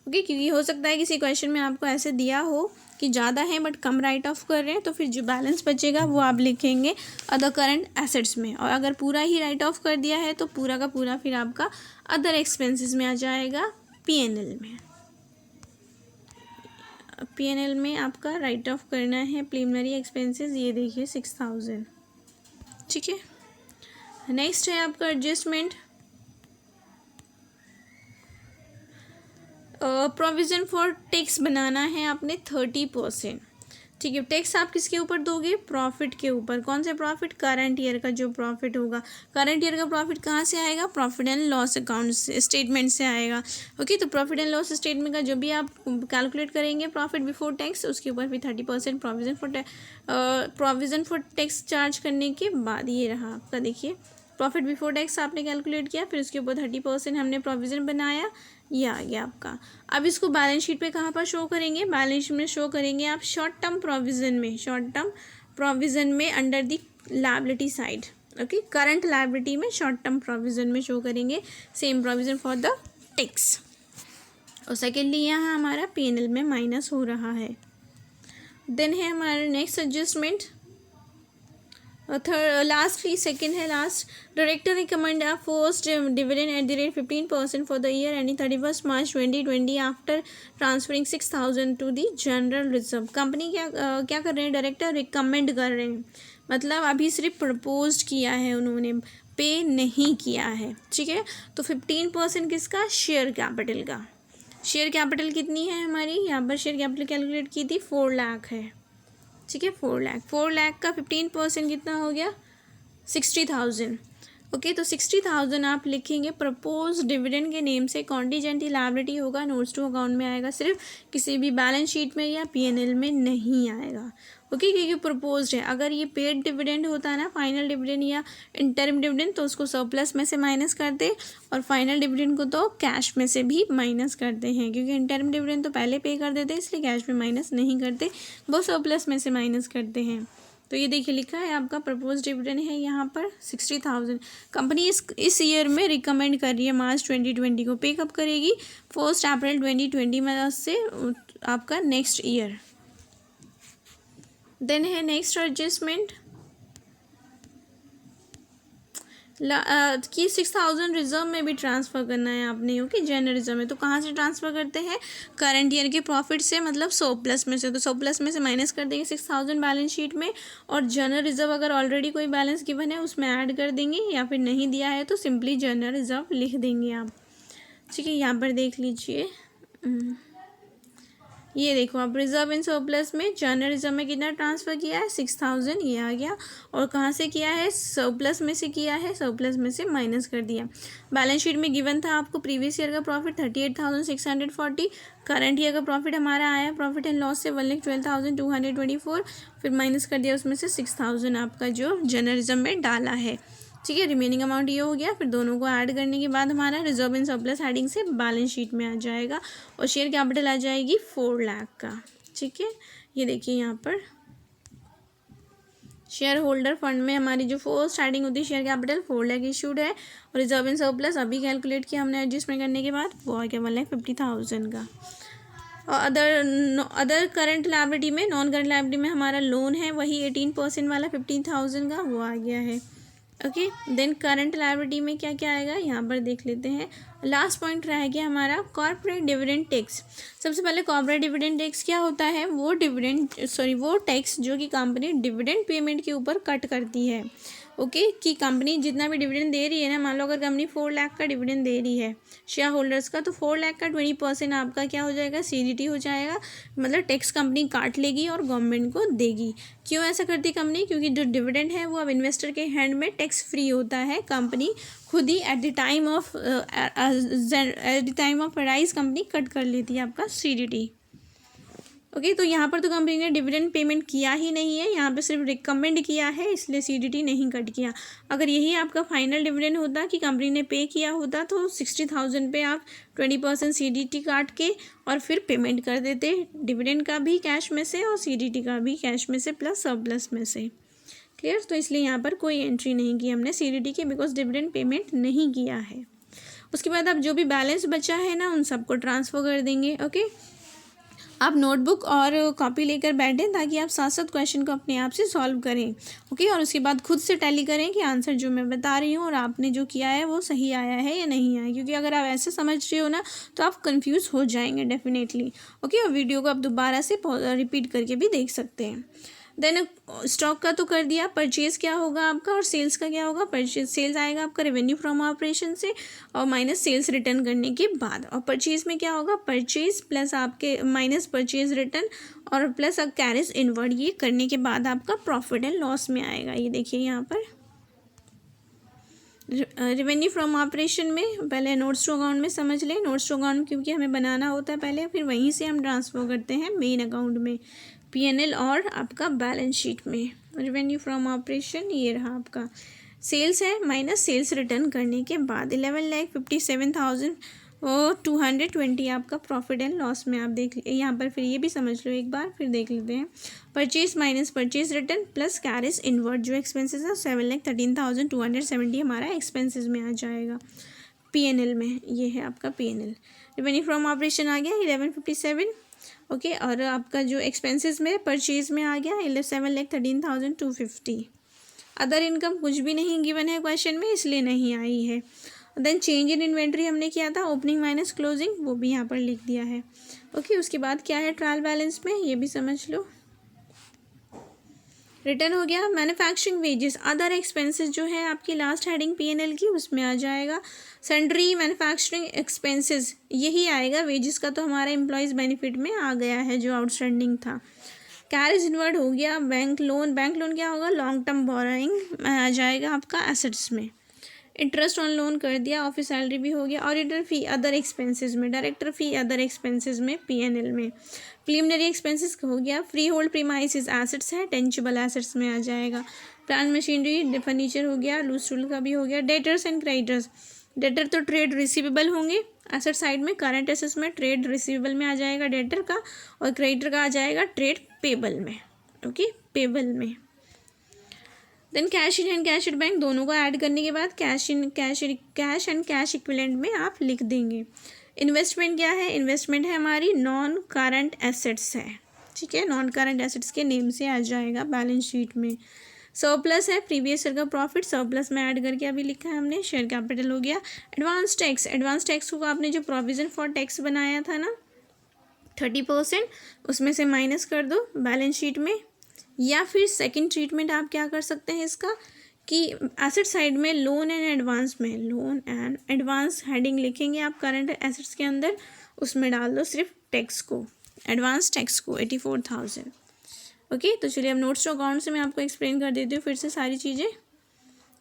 Speaker 1: ओके। क्योंकि हो सकता है किसी क्वेश्चन में आपको ऐसे दिया हो कि ज़्यादा है बट कम राइट ऑफ कर रहे हैं, तो फिर जो बैलेंस बचेगा वो आप लिखेंगे अदर करंट एसेट्स में, और अगर पूरा ही राइट ऑफ कर दिया है तो पूरा का पूरा फिर आपका अदर एक्सपेंसेस में आ जाएगा पीएनएल में। पीएनएल में आपका राइट ऑफ करना है प्रिलिमिनरी एक्सपेंसेस, ये देखिए 6,000, ठीक है। नेक्स्ट है आपका एडजस्टमेंट, प्रोविज़न फॉर टैक्स बनाना है आपने 30%, ठीक है। टैक्स आप किसके ऊपर दोगे, प्रॉफिट के ऊपर। कौन से प्रॉफिट, करंट ईयर का जो प्रॉफिट होगा। करंट ईयर का प्रॉफिट कहाँ से आएगा, प्रॉफिट एंड लॉस अकाउंट से, स्टेटमेंट से आएगा, ओके। तो प्रॉफिट एंड लॉस स्टेटमेंट का जो भी आप कैलकुलेट करेंगे प्रॉफिट बिफोर टैक्स, उसके ऊपर भी 30% प्रोविज़न फॉर टैक्स चार्ज करने के बाद ये रहा आपका, देखिए प्रॉफिट बिफोर टैक्स आपने कैलकुलेट किया, फिर उसके ऊपर 30% हमने प्रोविज़न बनाया, ये आ गया आपका। अब इसको बैलेंस शीट पे कहाँ पर शो करेंगे, बैलेंस शीट में शो करेंगे आप शॉर्ट टर्म प्रोविज़न में, शॉर्ट टर्म प्रोविज़न में under the liability side, okay. Current liability में शॉर्ट टर्म प्रोविज़न में शो करेंगे same provision for the tax. और सेकेंडली यहाँ हमारा पीएनएल में माइनस हो रहा है। देन है हमारा नेक्स्ट एडजस्टमेंट, लास्टली सेकेंड है last, director recommend a first dividend at the rate 15% for the year ending 31 March 2020 after transferring 6,000 to the general reserve. Company क्या कर रहे हैं, डायरेक्टर रिकमेंड कर रहे हैं, मतलब अभी सिर्फ प्रपोज किया है उन्होंने, पे नहीं किया है, ठीक है। तो 15% किसका, शेयर कैपिटल का। शेयर कैपिटल कितनी है हमारी, यहाँ पर शेयर कैपिटल कैलकुलेट की थी 4 लाख है, ठीक है। 4 लाख का 15% कितना हो गया, 60,000, ओके। तो 60,000 आप लिखेंगे प्रपोज डिविडेंड के नेम से, कॉन्टीजेंट लायबिलिटी होगा, नोट्स टू अकाउंट में आएगा, सिर्फ किसी भी बैलेंस शीट में या पीएनएल में नहीं आएगा, ओके। क्योंकि प्रपोज्ड है। अगर ये पेड डिविडेंड होता है ना, फाइनल डिविडेंड या इंटरिम डिविडेंड, तो उसको सरप्लस में से माइनस करते, और फाइनल डिविडेंड को तो कैश में से भी माइनस करते हैं, क्योंकि इंटरिम डिविडेंड तो पहले पे कर देते हैं, इसलिए कैश में माइनस नहीं करते, वो सरप्लस में से माइनस करते हैं। तो ये देखिए लिखा है आपका प्रपोज डिविडेंड है यहाँ पर 60,000। कंपनी इस ईयर में रिकमेंड कर रही है मार्च 2020 को, पे कब करेगी, 1 अप्रैल 2020 में से आपका नेक्स्ट ईयर। देन है नेक्स्ट एडजस्टमेंट कि 6,000 रिजर्व में भी ट्रांसफ़र करना है आपने, ओके, जनरल रिजर्व में। तो कहाँ से ट्रांसफ़र करते हैं, करंट ईयर के प्रॉफिट से, मतलब सरप्लस में से। तो सरप्लस में से माइनस कर देंगे 6,000 बैलेंस शीट में, और जनरल रिजर्व अगर ऑलरेडी कोई बैलेंस गिवन है उसमें ऐड कर देंगे, या फिर नहीं दिया है तो सिंपली जनरल रिजर्व लिख देंगे आप, ठीक है। यहाँ पर देख लीजिए, ये देखो आप रिजर्व इन सरप्लस में जनरल रिजर्व में कितना ट्रांसफ़र किया है, 6,000, ये आ गया। और कहाँ से किया है, सरप्लस में से किया है, सरप्लस में से माइनस कर दिया। बैलेंस शीट में गिवन था आपको प्रीवियस ईयर का प्रॉफिट 38,640, करंट ईयर का प्रॉफिट हमारा आया प्रॉफिट एंड लॉस से 1,12,224, फिर माइनस कर दिया उसमें से 6,000 आपका जो जनरल रिजर्व में डाला है, ठीक है। रिमेनिंग अमाउंट ये हो गया, फिर दोनों को ऐड करने के बाद हमारा रिजर्व इन सरप्लस हेडिंग से बैलेंस शीट में आ जाएगा, और शेयर कैपिटल आ जाएगी 4 लाख का, ठीक है। ये देखिए यहाँ पर शेयर होल्डर फंड में हमारी जो फर्स्ट स्टार्टिंग होती है शेयर कैपिटल 4 लाख इशूड है, और रिजर्व एंड सरप्लस अभी कैलकुलेट किया हमने एडजस्टमेंट करने के बाद, वो आ गया 1,50,000 का। और अदर करंट लायबिलिटी में, नॉन करंट लायबिलिटी में हमारा लोन है वही 18% वाला 15,000 का, वो आ गया है। ओके, देन करंट लायबिलिटी में क्या क्या आएगा यहाँ पर देख लेते हैं। लास्ट पॉइंट रह गया हमारा कॉर्पोरेट डिविडेंड टैक्स। सबसे पहले कॉर्पोरेट डिविडेंड टैक्स क्या होता है, वो टैक्स जो कि कंपनी डिविडेंड पेमेंट के ऊपर कट करती है। ओके, कि कंपनी जितना भी डिविडेंड दे रही है ना, मान लो अगर कंपनी 4 लाख का डिविडेंड दे रही है शेयर होल्डर्स का, तो 4 लाख का 20% आपका क्या हो जाएगा, सीडीटी हो जाएगा, मतलब टैक्स कंपनी काट लेगी और गवर्नमेंट को देगी। क्यों ऐसा करती कंपनी, क्योंकि जो डिविडेंड है वो अब इन्वेस्टर के हैंड में टैक्स फ्री होता है, कंपनी खुद ही at the time of rise company cut कर लेती है आपका सीडीटी। ओके, तो यहाँ पर तो कंपनी ने डिविडेंड पेमेंट किया ही नहीं है, यहाँ पे सिर्फ रिकमेंड किया है, इसलिए सीडीटी नहीं कट किया। अगर यही आपका फाइनल डिविडेंड होता कि कंपनी ने पे किया होता तो 60,000 पे आप 20% सीडीटी काट के और फिर पेमेंट कर देते, डिविडेंड का भी कैश में से और सीडीटी का भी कैश में से प्लस सरप्लस में से। क्लियर, तो इसलिए यहाँ पर कोई एंट्री नहीं की हमने सीडीटी के, बिकॉज डिविडेंड पेमेंट नहीं किया है। उसके बाद अब जो भी बैलेंस बचा है ना, उन सबको ट्रांसफ़र कर देंगे। ओके, आप नोटबुक और कॉपी लेकर बैठें ताकि आप साथ साथ क्वेश्चन को अपने आप से सॉल्व करें। ओके, और उसके बाद खुद से टैली करें कि आंसर जो मैं बता रही हूँ और आपने जो किया है वो सही आया है या नहीं आया, क्योंकि अगर आप ऐसे समझ रहे हो ना तो आप कंफ्यूज हो जाएंगे डेफिनेटली। ओके, और वीडियो को आप दोबारा से रिपीट करके भी देख सकते हैं। देन स्टॉक का तो कर दिया, परचेज़ क्या होगा आपका और सेल्स का क्या होगा। परचेज सेल्स आएगा आपका रेवेन्यू फ्रॉम ऑपरेशन से और माइनस सेल्स रिटर्न करने के बाद, और परचेज़ में क्या होगा, परचेज़ प्लस आपके माइनस परचेज़ रिटर्न और प्लस अब कैरेज इनवर्ड, ये करने के बाद आपका प्रॉफिट एंड लॉस में आएगा। ये देखिए यहाँ पर रेवेन्यू फ्रॉम ऑपरेशन में पहले नोट्स टू अकाउंट में समझ लें, नोट्स टू अकाउंट क्योंकि हमें बनाना होता है पहले, फिर वहीं से हम ट्रांसफ़र करते हैं मेन अकाउंट में, पीएनएल और आपका बैलेंस शीट में। रेवेन्यू फ्रॉम ऑपरेशन ये रहा आपका, सेल्स है माइनस सेल्स रिटर्न करने के बाद 11,57,220 आपका प्रॉफिट एंड लॉस में। आप देख यहाँ पर फिर ये भी समझ लो एक बार, फिर देख लेते हैं। Purchase minus purchase return plus carriage inward, जो एक्सपेंसेस है 7,13,270 हमारा एक्सपेंसेस में आ जाएगा पीएनएल में। ये है आपका पीएनएल। रेवेन्यू फ्रॉम ऑपरेशन आ गया 1157। ओके, और आपका जो एक्सपेंसेस में परचेज में आ गया 7,13,250। अदर इनकम कुछ भी नहीं गिवन है क्वेश्चन में, इसलिए नहीं आई है। देन चेंज इन इन्वेंट्री हमने किया था, ओपनिंग माइनस क्लोजिंग, वो भी यहाँ पर लिख दिया है। ओके, उसके बाद क्या है ट्रायल बैलेंस में, ये भी समझ लो। रिटर्न हो गया मैन्युफैक्चरिंग वेजेस, अदर एक्सपेंसेस जो है आपकी लास्ट हेडिंग पीएनएल की उसमें आ जाएगा। सन्ड्री मैन्युफैक्चरिंग एक्सपेंसेस यही आएगा, वेजेस का तो हमारा एम्प्लॉयज़ बेनिफिट में आ गया है जो आउटस्टैंडिंग था। कैरेज इनवर्ड हो गया, बैंक लोन क्या होगा, लॉन्ग टर्म बोरोइंग में आ जाएगा आपका एसेट्स में। इंटरेस्ट ऑन लोन कर दिया, ऑफिस सैलरी भी हो गया। ऑडिटर फ़ी अदर एक्सपेंसेस में, डायरेक्टर फ़ी अदर एक्सपेंसेस में पीएनएल में। प्रीलिमिनरी एक्सपेंसेस हो गया, फ्री होल्ड प्रीमाइसिस एसेट्स है, टेंजिबल एसेट्स में आ जाएगा। प्लांट मशीनरी फर्नीचर हो गया, लूज टूल का भी हो गया। डेटर्स एंड क्रेडिटर्स, डेटर तो ट्रेड रिसीवेबल होंगे एसेट साइड में, करंट एसेट्स में ट्रेड रिसीवेबल में आ जाएगा डेटर का, और क्रेडिटर का आ जाएगा ट्रेड पेबल में। ओके, पेबल में। Then cash in hand cash at bank दोनों को ऐड करने के बाद कैश एंड कैश इक्विवेलेंट में आप लिख देंगे। इन्वेस्टमेंट क्या है, इन्वेस्टमेंट है हमारी नॉन करंट एसेट्स है, ठीक है, नॉन करंट एसेट्स के नेम से आ जाएगा बैलेंस शीट में। सरप्लस है प्रीवियस ईयर का प्रॉफिट, सरप्लस में ऐड करके अभी लिखा है हमने। शेयर कैपिटल हो गया। एडवांस टैक्स को आपने जो प्रोविज़न फॉर टैक्स बनाया था ना 30%, उसमें से माइनस कर दो बैलेंस शीट में। या फिर सेकंड ट्रीटमेंट आप क्या कर सकते हैं इसका, कि एसेट साइड में लोन एंड एडवांस में, लोन एंड एडवांस हेडिंग लिखेंगे आप करंट एसेट्स के अंदर, उसमें डाल दो सिर्फ टैक्स को, एडवांस टैक्स को 84,000। ओके, तो चलिए अब नोट्स टू अकाउंट से मैं आपको एक्सप्लेन कर देती हूँ फिर से सारी चीज़ें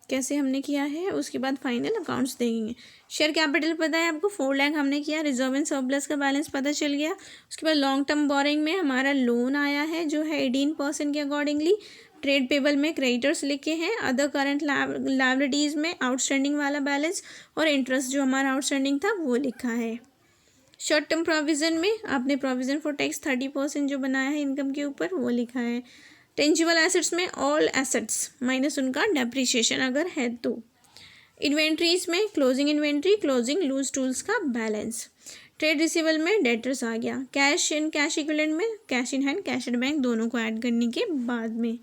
Speaker 1: कैसे हमने किया है, उसके बाद फाइनल अकाउंट्स देखेंगे। शेयर कैपिटल पता है आपको 4 लाख हमने किया, रिजर्व एंड सरप्लस का बैलेंस पता चल गया। उसके बाद लॉन्ग टर्म बोरिंग में हमारा लोन आया है जो है 18% के अकॉर्डिंगली। ट्रेड पेबल में क्रेडिटर्स लिखे हैं, अदर करंट लायबिलिटीज़ में आउटस्टैंडिंग वाला बैलेंस, और इंटरेस्ट जो हमारा आउटस्टैंडिंग था वो लिखा है। शॉर्ट टर्म प्रोविज़न में आपने प्रोविज़न फॉर टैक्स 30% जो बनाया है इनकम के ऊपर वो लिखा है। टेंजिबल एसेट्स में ऑल एसेट्स माइनस उनका डेप्रिसिएशन अगर है तो। इन्वेंट्रीज में closing inventory, closing loose tools का बैलेंस। ट्रेड रिसीवेबल में डेटर्स आ गया। कैश इन कैश इक्विवेलेंट में cash in hand, cash at bank दोनों को ऐड करने के बाद में।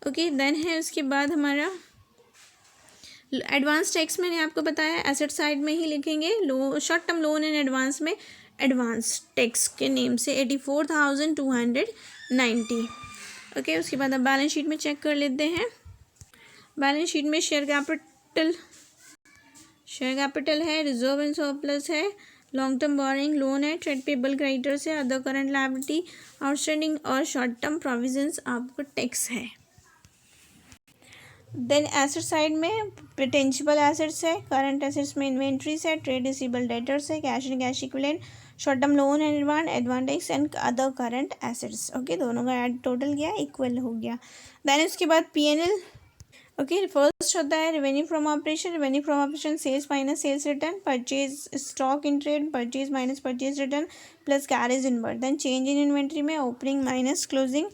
Speaker 1: ओके, देन है उसके बाद हमारा एडवांस टैक्स। मैंने आपको बताया एसेट साइड में ही लिखेंगे। Short term loan and advance में एडवांस टैक्स के नेम से 84,290। ओके, उसके बाद अब बैलेंस शीट में चेक कर लेते हैं। बैलेंस शीट में शेयर कैपिटल है, रिजर्व एंड सरप्लस है, लॉन्ग टर्म बोरिंग, लोन है, ट्रेड पेबल क्रेडिटर्स है, अदर करंट लायबिलिटी, आउटस्टैंडिंग और शॉर्ट टर्म प्रोविजंस आपको टैक्स है। देन एसेट साइड में टेंजिबल एसेट्स है, करंट एसेट्स में इन्वेंट्रीज है, ट्रेड रिसीवेबल डेटर्स है, cash and cash equivalent, short term loan and advance and other current assets. Okay, दोनों का ऐड टोटल गया इक्वल हो गया। देन उसके बाद P&L। ओके, फर्स्ट होता है revenue from operation. Revenue from operation sales minus sales return, purchase stock in trade, purchase minus purchase return plus carriage inward. Then change in inventory में opening minus closing.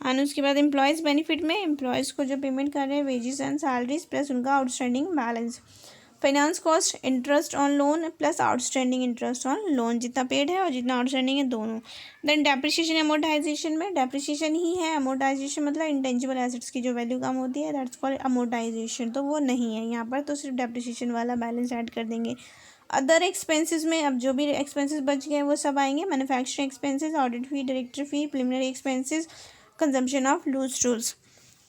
Speaker 1: And उसके बाद employees benefit में employees को जो payment कर रहे हैं wages and salaries plus उनका outstanding balance. Finance cost interest on loan plus outstanding interest on loan, जितना पेड है और जितना आउटस्टैंडिंग है दोनों। देन डेप्रिसिएशन अमोर्टाइजेशन में डेप्रिसिएशन ही है, अमोर्टाइजेशन मतलब इंटेंजिबल एसेट्स की जो वैल्यू कम होती है दैट्स कॉल्ड अमोर्टाइजेशन, तो वो नहीं है यहाँ पर, तो सिर्फ डेप्रिसिएशन वाला बैलेंस ऐड कर देंगे। अदर एक्सपेंसेस में अब जो भी एक्सपेंसेस बच गए वो सब आएंगे। Manufacturing expenses, audit fee, director fee, preliminary expenses, consumption of loose tools.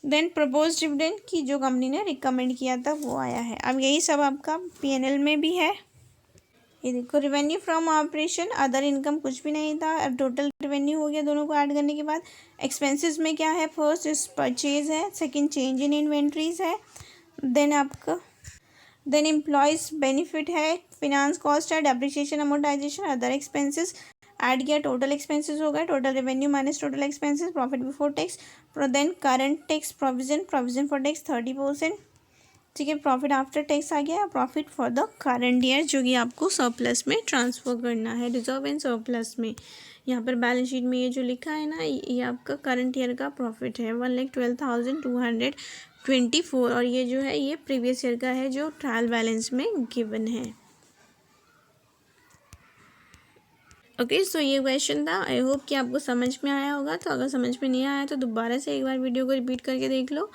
Speaker 1: Then propose dividend की जो कंपनी ने रिकमेंड किया था वो आया है। अब यही सब आपका P&L में भी है। ये देखो revenue from operation, other income कुछ भी नहीं था, अब टोटल रेवेन्यू हो गया दोनों को ऐड करने के बाद। एक्सपेंसेस में क्या है, फर्स्ट इस परचेज है, सेकंड चेंज इन इन्वेंट्रीज है, देन आपका देन एम्प्लॉयज़ बेनिफिट है, फिनांस कॉस्ट है, depreciation amortisation, other expenses add किया, टोटल एक्सपेंसेस हो गए, total revenue minus total expenses, profit before tax, then current tax provision for tax 30%। ठीक है, profit after tax आ गया, profit for the current year जो कि आपको सरप्लस में ट्रांसफ़र करना है, रिजर्व एंड सरप्लस में। यहाँ पर बैलेंस शीट में ये जो लिखा है ना, ये आपका करंट ईयर का प्रॉफिट है 1,12,224, और ये जो है ये प्रीवियस ईयर का है जो ट्रायल बैलेंस में गिवन है। ओके, सो ये क्वेश्चन था। आई होप कि आपको समझ में आया होगा। तो अगर समझ में नहीं आया तो दोबारा से एक बार वीडियो को रिपीट करके देख लो,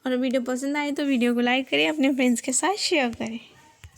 Speaker 1: और वीडियो पसंद आए तो वीडियो को लाइक करें, अपने फ्रेंड्स के साथ शेयर करें।